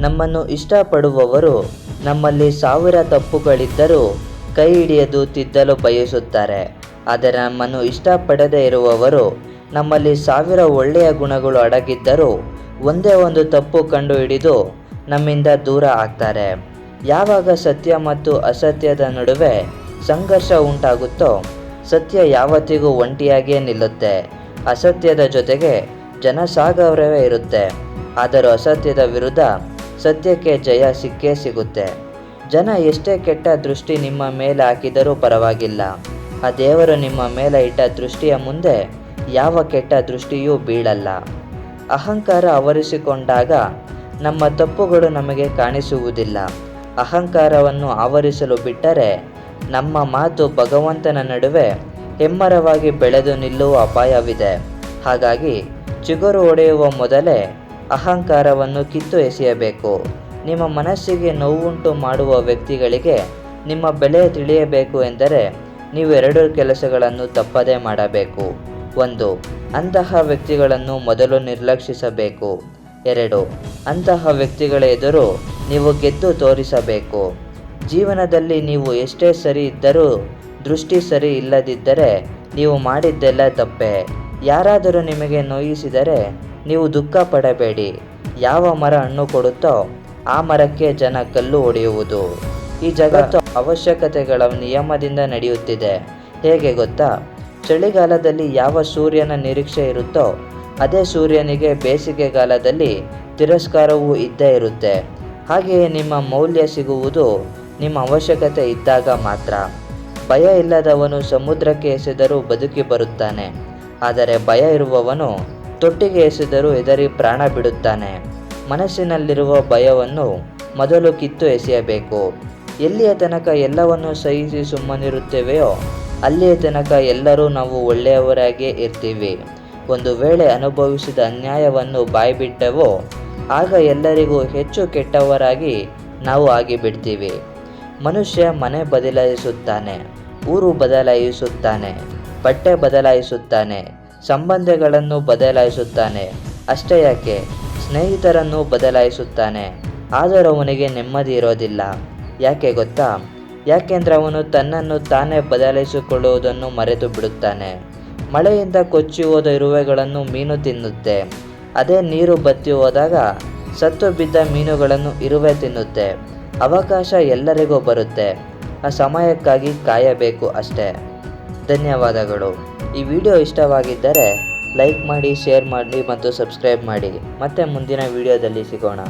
ನಮ್ಮನ್ನು ಇಷ್ಟಪಡುವವರು ನಮ್ಮಲ್ಲಿ 1000 ತಪ್ಪುಗಳಿದ್ದರೂ ಕೈ ಹಿಡಿಯದು ತಿದ್ದಲು ಬಯಸುತ್ತಾರೆ. ಆದರೆ ನಮ್ಮನ್ನು ಇಷ್ಟಪಡದೇ ಇರುವವರು ನಮ್ಮಲ್ಲಿ 1000 ಒಳ್ಳೆಯ ಗುಣಗಳು ಅಡಗಿದ್ದರೂ ಒಂದೇ ಒಂದು ತಪ್ಪು ಕಂಡು ಹಿಡಿದು ನಮ್ಮಿಂದ ದೂರ ಆಗ್ತಾರೆ. ಯಾವಾಗ ಸತ್ಯ ಮತ್ತು ಅಸತ್ಯದ ನಡುವೆ ಸಂಘರ್ಷ ಉಂಟಾಗುತ್ತೋ ಸತ್ಯ ಯಾವತ್ತಿಗೂ ಒಂಟಿಯಾಗಿಯೇ ನಿಲ್ಲುತ್ತೆ. ಅಸತ್ಯದ ಜೊತೆಗೆ ಜನಸಾಗರವೇ ಇರುತ್ತೆ. ಆದರೂ ಅಸತ್ಯದ ವಿರುದ್ಧ ಸತ್ಯಕ್ಕೆ ಜಯ ಸಿಕ್ಕೇ ಸಿಗುತ್ತೆ. ಜನ ಎಷ್ಟೇ ಕೆಟ್ಟ ದೃಷ್ಟಿ ನಿಮ್ಮ ಮೇಲೆ ಹಾಕಿದರೂ ಪರವಾಗಿಲ್ಲ, ಆ ದೇವರು ನಿಮ್ಮ ಮೇಲೆ ಇಟ್ಟ ದೃಷ್ಟಿಯ ಮುಂದೆ ಯಾವ ಕೆಟ್ಟ ದೃಷ್ಟಿಯೂ ಬೀಳಲ್ಲ. ಅಹಂಕಾರ ಆವರಿಸಿಕೊಂಡಾಗ ನಮ್ಮ ತಪ್ಪುಗಳು ನಮಗೆ ಕಾಣಿಸುವುದಿಲ್ಲ. ಅಹಂಕಾರವನ್ನು ಆವರಿಸಲು ಬಿಟ್ಟರೆ ನಮ್ಮ ಮಾತು ಭಗವಂತನ ನಡುವೆ ಹೆಮ್ಮರವಾಗಿ ಬೆಳೆದು ನಿಲ್ಲುವ ಅಪಾಯವಿದೆ. ಹಾಗಾಗಿ ಚಿಗುರು ಹೊಡೆಯುವ ಮೊದಲೇ ಅಹಂಕಾರವನ್ನು ಕಿತ್ತು ಎಸೆಯಬೇಕು. ನಿಮ್ಮ ಮನಸ್ಸಿಗೆ ನೋವುಂಟು ಮಾಡುವ ವ್ಯಕ್ತಿಗಳಿಗೆ ನಿಮ್ಮ ಬೆಲೆ ತಿಳಿಯಬೇಕು ಎಂದರೆ ನೀವು 2 ಕೆಲಸಗಳನ್ನು ತಪ್ಪದೇ ಮಾಡಬೇಕು. 1. ಅಂತಹ ವ್ಯಕ್ತಿಗಳನ್ನು ಮೊದಲು ನಿರ್ಲಕ್ಷಿಸಬೇಕು. 2. ಅಂತಹ ವ್ಯಕ್ತಿಗಳ ಎದುರು ನೀವು ಗೆದ್ದು ತೋರಿಸಬೇಕು. ಜೀವನದಲ್ಲಿ ನೀವು ಎಷ್ಟೇ ಸರಿ ಇದ್ದರೂ ದೃಷ್ಟಿ ಸರಿ ಇಲ್ಲದಿದ್ದರೆ ನೀವು ಮಾಡಿದ್ದೆಲ್ಲ ತಪ್ಪೇ. ಯಾರಾದರೂ ನಿಮಗೆ ನೋಯಿಸಿದರೆ ನೀವು ದುಃಖ ಪಡಬೇಡಿ. ಯಾವ ಮರ ಹಣ್ಣು ಕೊಡುತ್ತೋ ಆ ಮರಕ್ಕೆ ಜನ ಕಲ್ಲು ಹೊಡೆಯುವುದು. ಈ ಜಗತ್ತು ಅವಶ್ಯಕತೆಗಳ ನಿಯಮದಿಂದ ನಡೆಯುತ್ತಿದೆ. ಹೇಗೆ ಗೊತ್ತಾ? ಚಳಿಗಾಲದಲ್ಲಿ ಯಾವ ಸೂರ್ಯನ ನಿರೀಕ್ಷೆ ಇರುತ್ತೋ ಅದೇ ಸೂರ್ಯನಿಗೆ ಬೇಸಿಗೆಗಾಲದಲ್ಲಿ ತಿರಸ್ಕಾರವೂ ಇದ್ದೇ ಇರುತ್ತೆ. ಹಾಗೆಯೇ ನಿಮ್ಮ ಮೌಲ್ಯ ಸಿಗುವುದು ನಿಮ್ಮ ಅವಶ್ಯಕತೆ ಇದ್ದಾಗ ಮಾತ್ರ. ಭಯ ಇಲ್ಲದವನು ಸಮುದ್ರಕ್ಕೆ ಎಸೆದರೂ ಬದುಕಿ ಬರುತ್ತಾನೆ. ಆದರೆ ಭಯ ಇರುವವನು ತೊಟ್ಟಿಗೆ ಎಸೆದರೂ ಹೆದರಿ ಪ್ರಾಣ ಬಿಡುತ್ತಾನೆ. ಮನಸ್ಸಿನಲ್ಲಿರುವ ಭಯವನ್ನು ಮೊದಲು ಕಿತ್ತು ಎಸೆಯಬೇಕು. ಎಲ್ಲಿಯ ತನಕ ಎಲ್ಲವನ್ನು ಸಹಿಸಿ ಸುಮ್ಮನಿರುತ್ತೇವೆಯೋ ಅಲ್ಲಿಯ ತನಕ ಎಲ್ಲರೂ ನಾವು ಒಳ್ಳೆಯವರಾಗಿಯೇ ಇರ್ತೀವಿ. ಒಂದು ವೇಳೆ ಅನುಭವಿಸಿದ ಅನ್ಯಾಯವನ್ನು ಬಾಯ್ಬಿಟ್ಟೆವೋ ಆಗ ಎಲ್ಲರಿಗೂ ಹೆಚ್ಚು ಕೆಟ್ಟವರಾಗಿ ನಾವು ಆಗಿಬಿಡ್ತೀವಿ. ಮನುಷ್ಯ ಮನೆ ಬದಲಾಯಿಸುತ್ತಾನೆ, ಊರು ಬದಲಾಯಿಸುತ್ತಾನೆ, ಬಟ್ಟೆ ಬದಲಾಯಿಸುತ್ತಾನೆ, ಸಂಬಂಧಗಳನ್ನು ಬದಲಾಯಿಸುತ್ತಾನೆ. ಅಷ್ಟೇ ಯಾಕೆ, ಸ್ನೇಹಿತರನ್ನು ಬದಲಾಯಿಸುತ್ತಾನೆ. ಆದರೂ ಅವನಿಗೆ ನೆಮ್ಮದಿ ಇರೋದಿಲ್ಲ. ಯಾಕೆ ಗೊತ್ತಾ? ಯಾಕೆಂದರೆ ಅವನು ತನ್ನನ್ನು ತಾನೇ ಬದಲಾಯಿಸಿಕೊಳ್ಳುವುದನ್ನು ಮರೆತು ಬಿಡುತ್ತಾನೆ. ಮಳೆಯಿಂದ ಕೊಚ್ಚಿ ಹೋದ ಇರುವೆಗಳನ್ನು ಮೀನು ತಿನ್ನುತ್ತೆ. ಅದೇ ನೀರು ಬತ್ತಿ ಹೋದಾಗ ಸತ್ತು ಬಿದ್ದ ಮೀನುಗಳನ್ನು ಇರುವೆ ತಿನ್ನುತ್ತೆ. ಅವಕಾಶ ಎಲ್ಲರಿಗೂ ಬರುತ್ತೆ, ಆ ಸಮಯಕ್ಕಾಗಿ ಕಾಯಬೇಕು ಅಷ್ಟೇ. ಧನ್ಯವಾದಗಳು. ಈ ವಿಡಿಯೋ ಇಷ್ಟವಾಗಿದ್ದರೆ ಲೈಕ್ ಮಾಡಿ, ಶೇರ್ ಮಾಡಿ ಮತ್ತು ಸಬ್ಸ್ಕ್ರೈಬ್ ಮಾಡಿ. ಮತ್ತೆ ಮುಂದಿನ ವಿಡಿಯೋದಲ್ಲಿ ಸಿಗೋಣ.